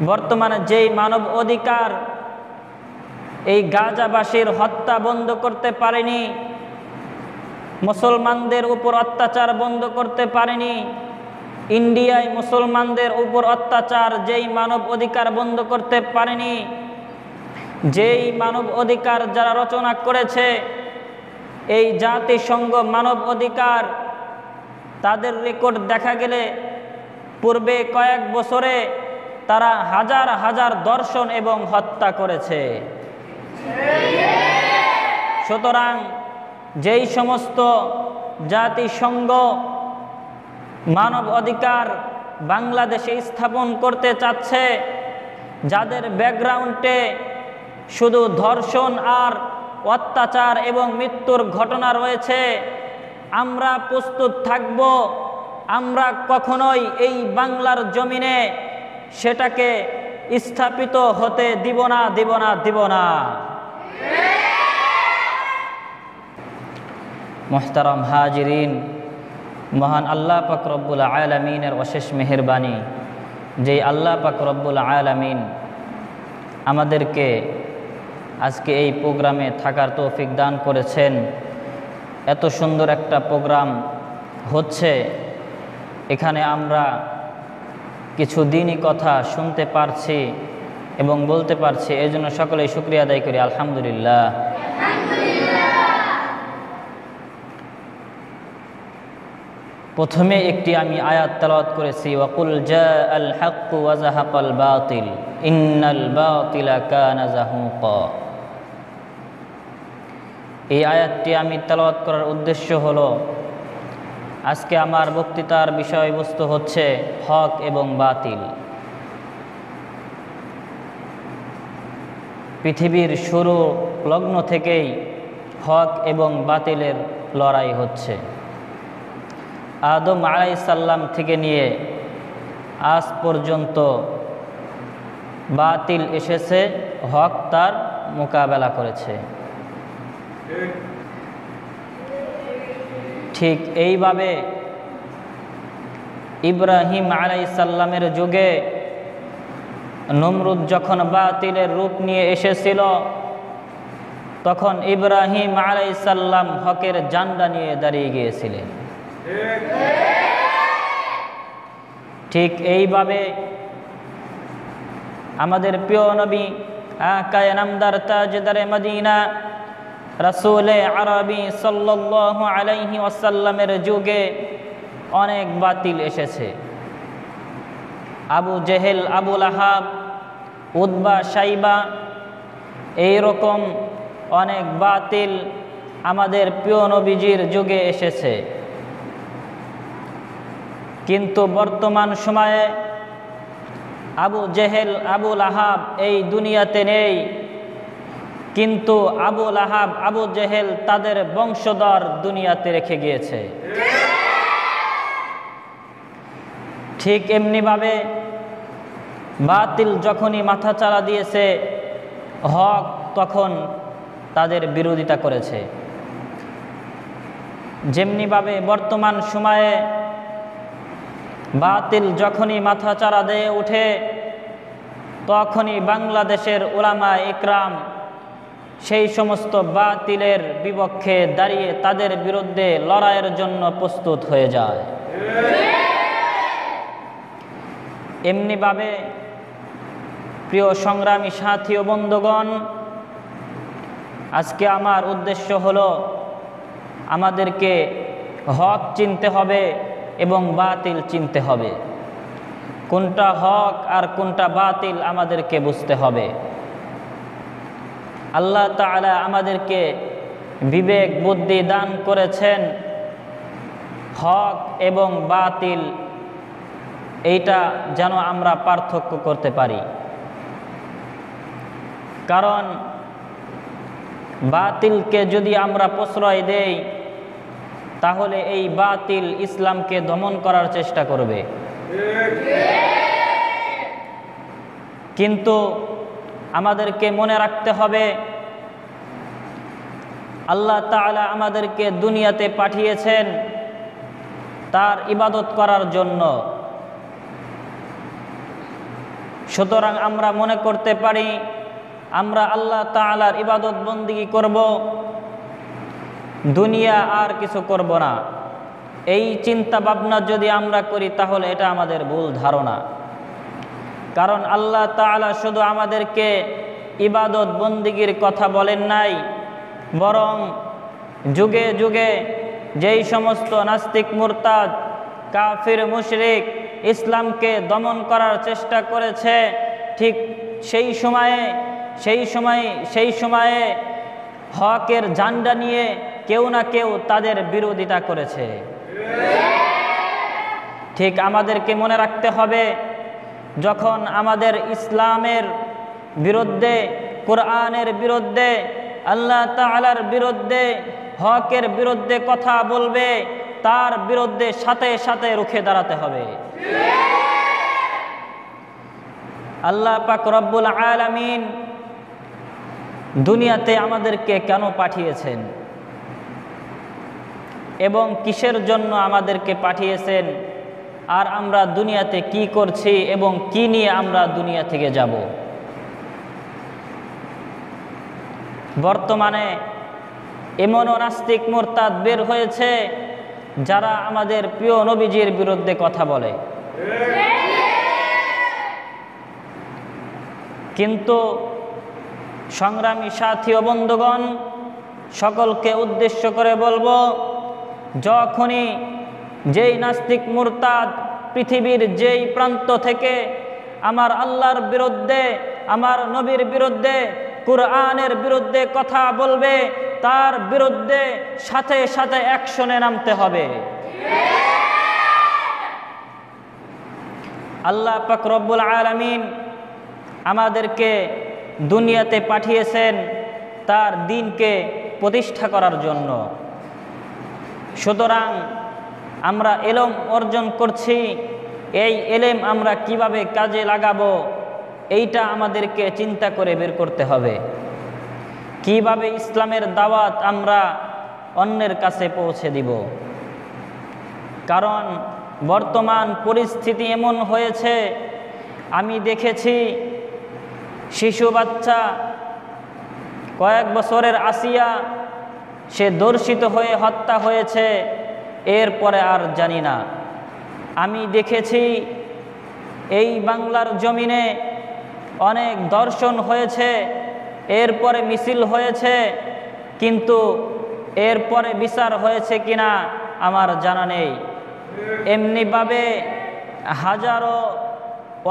বর্তমানে যেই মানব অধিকার এই গাজাবাসীর হত্যা বন্ধ করতে পারেনি, মুসলমানদের উপর অত্যাচার বন্ধ করতে পারেনি, ইন্ডিয়ায় মুসলমানদের উপর অত্যাচার যেই মানব অধিকার বন্ধ করতে পারেনি, যেই মানব অধিকার যারা রচনা করেছে এই জাতিসংঘ মানব অধিকার, তাদের রেকর্ড দেখা গেলে পূর্বে কয়েক বছরে তারা হাজার হাজার ধর্ষণ এবং হত্যা করেছে। সুতরাং যেই সমস্ত জাতিসংঘ মানব অধিকার বাংলাদেশে স্থাপন করতে চাচ্ছে, যাদের ব্যাকগ্রাউন্ডে শুধু ধর্ষণ আর অত্যাচার এবং মৃত্যুর ঘটনা রয়েছে, আমরা প্রস্তুত থাকব। আমরা কখনোই এই বাংলার জমিনে সেটাকে স্থাপিত হতে দিব না, দিব না, দিব না। মুহতারাম হাজিরিন, মহান আল্লাহ পাক রব্বুল আলামিনের অশেষ মেহেরবানি, যেই আল্লাহ পাক রব্বুল আলামিন আমাদেরকে আজকে এই প্রোগ্রামে থাকার তৌফিক দান করেছেন। এত সুন্দর একটা প্রোগ্রাম হচ্ছে, এখানে আমরা কিছু দিনই কথা শুনতে পারছি এবং বলতে পারছি, এই জন্য সকলেই শুকরিয়া আদায় করি আলহামদুলিল্লাহ। প্রথমে একটি আমি আয়াত তেলাওয়াত করেছি, ওয়াকুল জাআল হাক্কু ওয়া যাহাকাল বাতিল ইন্নাল বাতিলা কানা যাহুকা। এই আয়াতটি আমি তেলাওয়াত করার উদ্দেশ্য হলো, আজকে আমার বক্তৃতার বিষয়বস্তু হচ্ছে হক এবং বাতিল। পৃথিবীর শুরু লগ্ন থেকেই হক এবং বাতিলের লড়াই হচ্ছে। আদম আলাইহিস সালাম থেকে নিয়ে আজ পর্যন্ত বাতিল এসেছে, হক তার মোকাবেলা করেছে। ঠিক এইভাবে ইব্রাহিম আলাইহিস সালামের যুগে নমরুদ যখন বাতিলের রূপ নিয়ে এসেছিল, তখন ইব্রাহিম আলাইহিস সালাম হকের ঝান্ডা নিয়ে দাঁড়িয়ে গিয়েছিলেন। ঠিক এইভাবে আমাদের প্রিয় নবী আকায়ে নামদার তাজদারে মদিনা রাসূলে আরবি সাল্লাল্লাহু আলাইহি ওয়াসাল্লামের যুগে অনেক বাতিল এসেছে। আবু জেহেল, আবু লাহাব, উতবা, শাইবা, এইরকম অনেক বাতিল আমাদের প্রিয় নবীজির যুগে এসেছে। কিন্তু বর্তমান সময়ে আবু জেহেল, আবু লাহাব এই দুনিয়াতে নেই, কিন্তু আবু লাহাব, আবু জেহেল তাদের বংশধর দুনিয়াতে রেখে গিয়েছে। ঠিক এমনিভাবে বাতিল যখনই মাথা চাড়া দিয়েছে, হক তখন তাদের বিরোধিতা করেছে। যেমনিভাবে বর্তমান সময়ে বাতিল যখনই মাথা চাড়া দিয়ে ওঠে, তখনই বাংলাদেশের উলামা ইকরাম সেই সমস্ত বাতিলের বিপক্ষে দাঁড়িয়ে তাদের বিরুদ্ধে লড়াইয়ের জন্য প্রস্তুত হয়ে যায়। এমনিভাবে প্রিয় সংগ্রামী সাথী ও বন্ধুগণ, আজকে আমার উদ্দেশ্য হলো আমাদেরকে হক চিনতে হবে এবং বাতিল চিনতে হবে। কোনটা হক আর কোনটা বাতিল আমাদেরকে বুঝতে হবে। আল্লাহ তাআলা আমাদেরকে বিবেক বুদ্ধি দান করেছেন, হক এবং বাতিল এইটা যেন আমরা পার্থক্য করতে পারি। কারণ বাতিলকে যদি আমরা প্রশ্রয় দেই, তাহলে এই বাতিল ইসলামকে দমন করার চেষ্টা করবে। কিন্তু আমাদেরকে মনে রাখতে হবে, আল্লাহ তাআলা আমাদেরকে দুনিয়াতে পাঠিয়েছেন তার ইবাদত করার জন্য। সুতরাং আমরা মনে করতে পারি আমরা আল্লাহ তাআলার ইবাদত বন্দেগী করব, দুনিয়া আর কিছু করব না। এই চিন্তা ভাবনা যদি আমরা করি তাহলে এটা আমাদের ভুল ধারণা। কারণ আল্লাহ তাআলা শুধু আমাদেরকে ইবাদত বন্দেগীর কথা বলেন নাই, বরং যুগে যুগে যেই সমস্ত নাস্তিক মুরতাদ কাফির মুশরিক ইসলামকে দমন করার চেষ্টা করেছে, ঠিক সেই সময়ে হকের ঝান্ডা নিয়ে কেউ না কেউ তাদের বিরোধিতা করেছে। ঠিক আমাদেরকে মনে রাখতে হবে, যখন আমাদের ইসলামের বিরুদ্ধে, কোরআনের বিরুদ্ধে, আল্লাহ তাআলার বিরুদ্ধে, হকের বিরুদ্ধে কথা বলবে, তার বিরুদ্ধে সাথে সাথে রুখে দাঁড়াতে হবে। আল্লাহ পাক রব্বুল আলামিন দুনিয়াতে আমাদেরকে কেন পাঠিয়েছেন এবং কিসের জন্য আমাদেরকে পাঠিয়েছেন, আর আমরা দুনিয়াতে কি করছি এবং কি নিয়ে আমরা দুনিয়া থেকে যাব। বর্তমানে এমনও নাস্তিক মুরতাদ বের হয়েছে যারা আমাদের প্রিয় নবীজির বিরুদ্ধে কথা বলে, কিন্তু সংগ্রামী সাথী ও বন্ধুগণ, সকলকে উদ্দেশ্য করে বলবো, যখনই যেই নাস্তিক মুরতাদ পৃথিবীর যেই প্রান্ত থেকে আমার আল্লাহর বিরুদ্ধে, আমার নবীর বিরুদ্ধে, কুরআনের বিরুদ্ধে কথা বলবে, তার বিরুদ্ধে সাথে সাথে অ্যাকশনে নামতে হবে। আল্লাহ পাক রব্বুল আলামিন আমাদেরকে দুনিয়াতে পাঠিয়েছেন তার দ্বীনকে প্রতিষ্ঠা করার জন্য। সুতরাং আমরা ইলম অর্জন করছি, এই ইলম আমরা কিভাবে কাজে লাগাবো এইটা আমাদেরকে চিন্তা করে বের করতে হবে। কিভাবে ইসলামের দাওয়াত আমরা অন্যের কাছে পৌঁছে দিব। কারণ বর্তমান পরিস্থিতি এমন হয়েছে, আমি দেখেছি শিশু বাচ্চা কয়েক বছরের আসিয়া, সে ধর্ষিত হয়ে হত্যা হয়েছে, এরপরে আর জানি না। আমি দেখেছি এই বাংলার জমিনে অনেক ধর্ষণ হয়েছে, এরপরে মিছিল হয়েছে, কিন্তু এরপরে বিচার হয়েছে কিনা আমার জানা নেই। এমনিভাবে হাজারো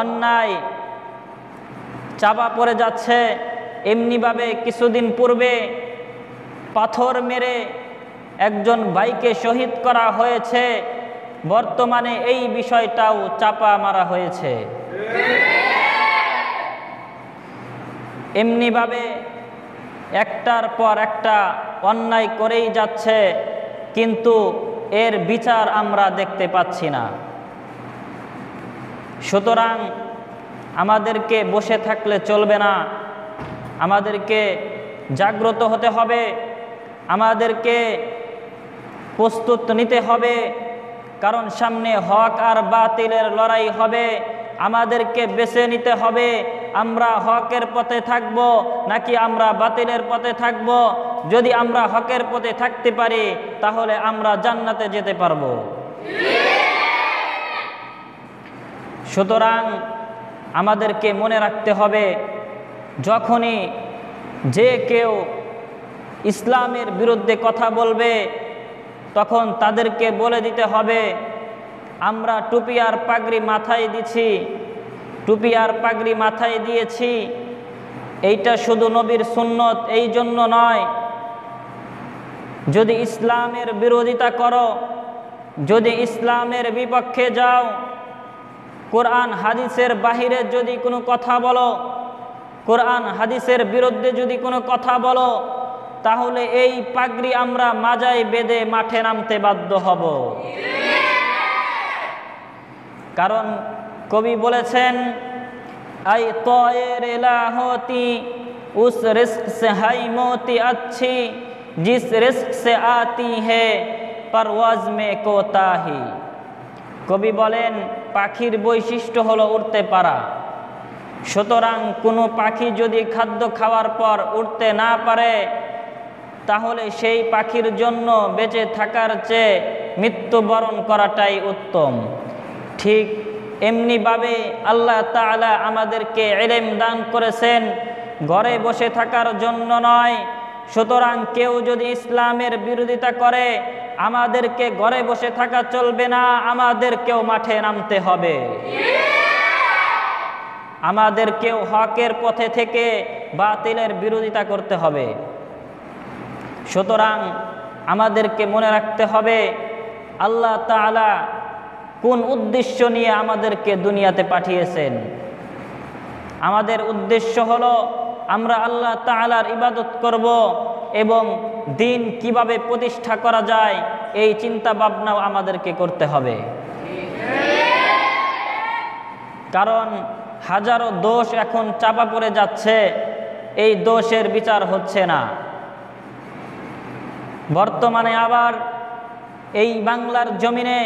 অন্যায় চাপা পড়ে যাচ্ছে। এমনিভাবে কিছুদিন পূর্বে পাথর মেরে একজন ভাইকে শহীদ করা হয়েছে, বর্তমানে এই বিষয়টাও চাপা মারা হয়েছে। এমনিভাবে একটার পর একটা অন্যায় করেই যাচ্ছে, কিন্তু এর বিচার আমরা দেখতে পাচ্ছি না। সুতরাং আমাদেরকে বসে থাকলে চলবে না, আমাদেরকে জাগ্রত হতে হবে, আমাদেরকে প্রস্তুত নিতে হবে। কারণ সামনে হক আর বাতিলের লড়াই হবে, আমাদেরকে বেছে নিতে হবে আমরা হকের পথে থাকব নাকি আমরা বাতিলের পথে থাকব। যদি আমরা হকের পথে থাকতে পারি তাহলে আমরা জান্নাতে যেতে পারব। সুতরাং আমাদেরকে মনে রাখতে হবে, যখনই যে কেউ ইসলামের বিরুদ্ধে কথা বলবে তখন তাদেরকে বলে দিতে হবে, আমরা টুপি আর পাগড়ি মাথায় দিছি, টুপি আর পাগড়ি মাথায় দিয়েছি, এইটা শুধু নবীর সুন্নত এই জন্য নয়। যদি ইসলামের বিরোধিতা করো, যদি ইসলামের বিপক্ষে যাও, কোরআন হাদিসের বাহিরে যদি কোনো কথা বলো, কোরআন হাদিসের বিরুদ্ধে যদি কোনো কথা বলো, তাহলে এই পাগড়ি আমরা মাজায় বেঁধে মাঠে নামতে বাধ্য হব। কারণ কবি বলেছেন, আই তয়ের লাহতি উস রিস্ক সে হাই মোতি अच्छी जिस रिस्क से आती है परवाज में कोताही। কবি বলেন, পাখির বৈশিষ্ট্য হলো উড়তে পারা, সুতরাং কোনো পাখি যদি খাদ্য খাওয়ার পর উড়তে না পারে তাহলে সেই পাখির জন্য বেঁচে থাকার চেয়ে মৃত্যুবরণ করাটাই উত্তম। ঠিক এমনিভাবে আল্লাহ তাআলা আমাদেরকে ইলম দান করেছেন ঘরে বসে থাকার জন্য নয়। সুতরাং কেউ যদি ইসলামের বিরোধিতা করে আমাদেরকে ঘরে বসে থাকা চলবে না, আমাদেরকেও মাঠে নামতে হবে। আমাদেরকেও হকের পথে থেকে বাতিলের বিরোধিতা করতে হবে। সুতরাং আমাদেরকে মনে রাখতে হবে আল্লাহ তাআলা কোন উদ্দেশ্য নিয়ে আমাদেরকে দুনিয়াতে পাঠিয়েছেন। আমাদের উদ্দেশ্য হলো আমরা আল্লাহ তাআলার ইবাদত করব এবং দিন কিভাবে প্রতিষ্ঠা করা যায় এই চিন্তা ভাবনাও আমাদেরকে করতে হবে। কারণ হাজারো দোষ এখন চাপা পড়ে যাচ্ছে, এই দোষের বিচার হচ্ছে না। বর্তমানে আবার এই বাংলার জমিনে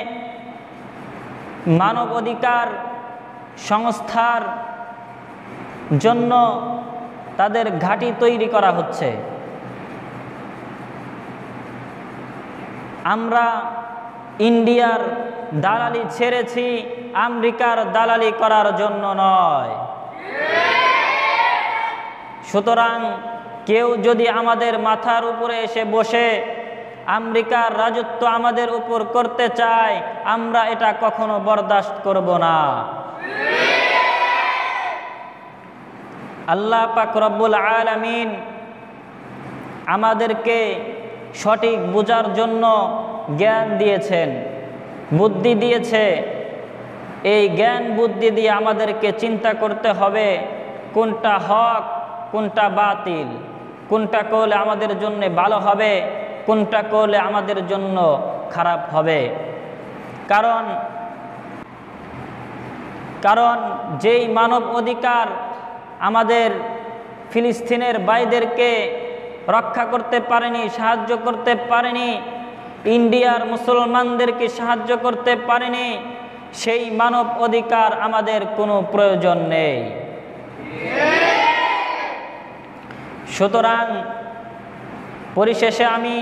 মানব অধিকার সংস্থার জন্য তাদের ঘাঁটি তৈরি করা হচ্ছে। আমরা ইন্ডিয়ার দালালি ছেড়েছি, আমেরিকার দালালি করার জন্য নয়। সুতরাং কেউ যদি আমাদের মাথার উপরে এসে বসে আমেরিকার রাজত্ব আমাদের উপর করতে চায়, আমরা এটা কখনো বরদাস্ত করব না। আল্লাহ পাক রব্বুল আলামিন আমাদেরকে সঠিক বোঝার জন্য জ্ঞান দিয়েছেন, বুদ্ধি দিয়েছে। এই জ্ঞান বুদ্ধি দিয়ে আমাদেরকে চিন্তা করতে হবে কোনটা হক, কোনটা বাতিল, কোনটা করলে আমাদের জন্য ভালো হবে, কোনটা করলে আমাদের জন্য খারাপ হবে। কারণ যেই মানব অধিকার আমাদের ফিলিস্তিনের ভাইদেরকে রক্ষা করতে পারেনি, সাহায্য করতে পারেনি, ইন্ডিয়ার মুসলমানদেরকে সাহায্য করতে পারেনি, সেই মানব অধিকার আমাদের কোনো প্রয়োজন নেই। সুতরাং পরিশেষে আমি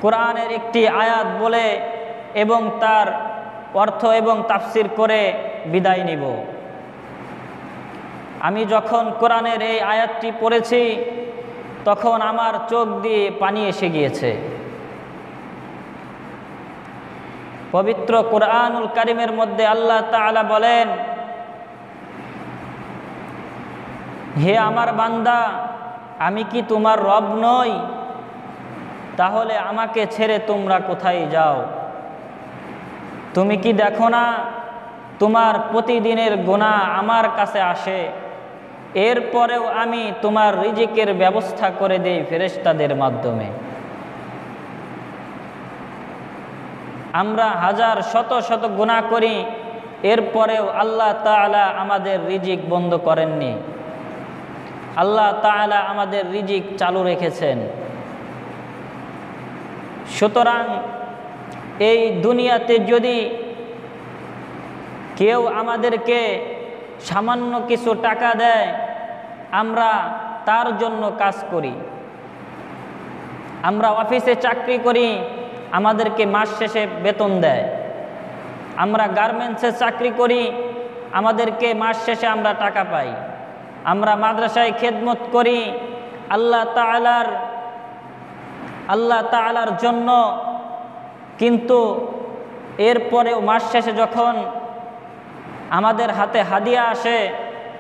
কোরআনের একটি আয়াত বলে এবং তার অর্থ এবং তাফসির করে বিদায় নিব। আমি যখন কোরআনের এই আয়াতটি পড়েছি তখন আমার চোখ দিয়ে পানি এসে গিয়েছে। পবিত্র কোরআনুল কারীমের মধ্যে আল্লাহ তাআলা বলেন, হে আমার বান্দা, আমি কি তোমার রব নই? তাহলে আমাকে ছেড়ে তোমরা কোথায় যাও? তুমি কি দেখো না তোমার প্রতিদিনের গুনাহ আমার কাছে আসে, এরপরেও আমি তোমার রিজিকের ব্যবস্থা করে দেই ফেরেশতাদের মাধ্যমে। আমরা হাজার শত শত গুনাহ করি, এরপরেও আল্লাহ তাআলা আমাদের রিজিক বন্ধ করেননি। আল্লাহ তাআলা আমাদের রিজিক চালু রেখেছেন। সুতরাং এই দুনিয়াতে যদি কেউ আমাদেরকে সামান্য কিছু টাকা দেয়, আমরা তার জন্য কাজ করি। আমরা অফিসে চাকরি করি, আমাদেরকে মাস শেষে বেতন দেয়। আমরা গার্মেন্টসে চাকরি করি, আমাদেরকে মাস শেষে আমরা টাকা পাই। আমরা মাদ্রাসায় খেদমত করি আল্লাহ তাআলার জন্য, কিন্তু এরপরেও মাস শেষে যখন আমাদের হাতে হাদিয়া আসে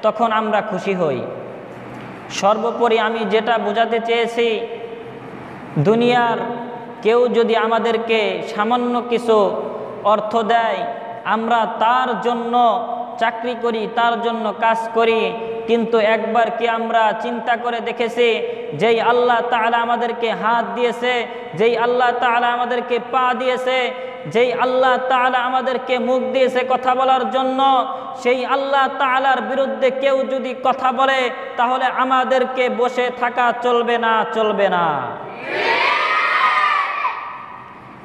তখন আমরা খুশি হই। সর্বোপরি আমি যেটা বোঝাতে চেয়েছি, দুনিয়ার কেউ যদি আমাদেরকে সামান্য কিছু অর্থ দেয়, আমরা তার জন্য চাকরি করি, তার জন্য কাজ করি, কিন্তু একবার কি আমরা চিন্তা করে দেখেছি যেই আল্লাহ তাআলা আমাদেরকে হাত দিয়েছে, যেই আল্লাহ তাআলা আমাদেরকে পা দিয়েছে, যেই আল্লাহ তাআলা আমাদেরকে মুখ দিয়েছে কথা বলার জন্য, সেই আল্লাহ তাআলার বিরুদ্ধে কেউ যদি কথা বলে তাহলে আমাদেরকে বসে থাকা চলবে না, চলবে না।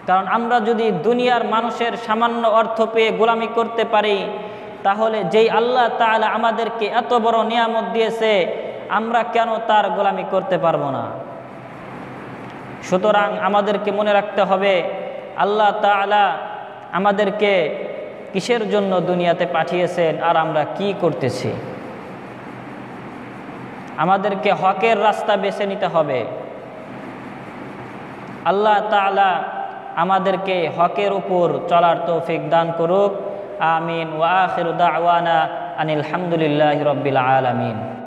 কারণ আমরা যদি দুনিয়ার মানুষের সামান্য অর্থ পেয়ে গোলামি করতে পারি, তাহলে যেই আল্লাহ তাআলা আমাদেরকে এত বড় নিয়ামত দিয়েছে, আমরা কেন তার গোলামি করতে পারবো না? সুতরাং আমাদেরকে মনে রাখতে হবে আল্লাহ তাআলা আমাদেরকে কিসের জন্য দুনিয়াতে পাঠিয়েছেন আর আমরা কি করতেছি। আমাদেরকে হকের রাস্তা বেছে নিতে হবে। আল্লাহ তাআলা আমাদেরকে হকের উপর চলার তৌফিক দান করুক। আমিন। ওয়া আখিরু দাওয়ানা আনিল হামদুলিল্লাহি রাব্বিল আলামিন।